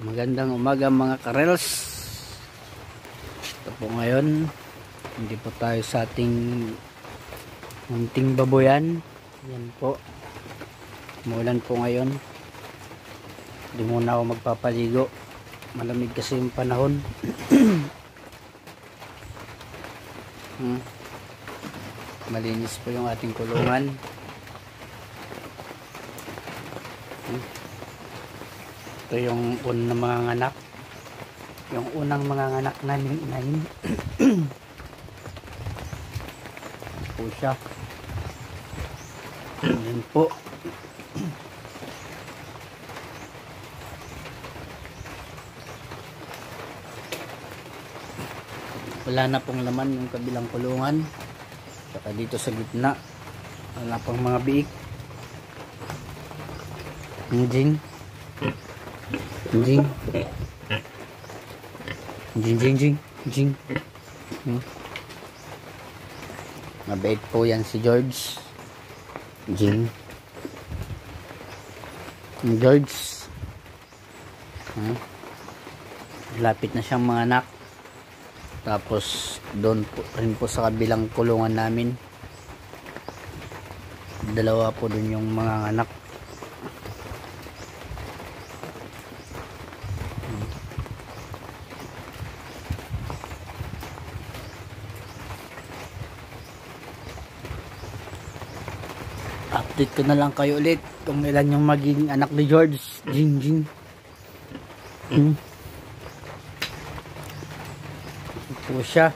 Magandang umaga mga karels. Ito po ngayon, hindi po tayo sa ating munting baboyan. Yan po, umulan po ngayon. Hindi muna ako magpapaligo, malamig kasi yung panahon. Malinis po yung ating kulungan. Ito yung unang mga anak, yung unang mga anak namin inahin. Po siya. Yan po. Wala na pong laman yung kabilang kulungan. Saka dito sa gitna wala pang mga biik. Jing Jing Jing Jing Jing Jing. Mabait po yan si George. Jing George. Lapit na siyang mga anak. Tapos doon po rin po sa kabilang kulungan namin, dalawa po doon yung mga anak. Update ko na lang kayo ulit kung ilan yung magiging anak ni George. Jing Jing. Po siya.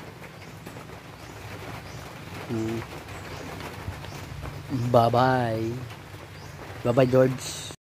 Bye bye. Bye bye George.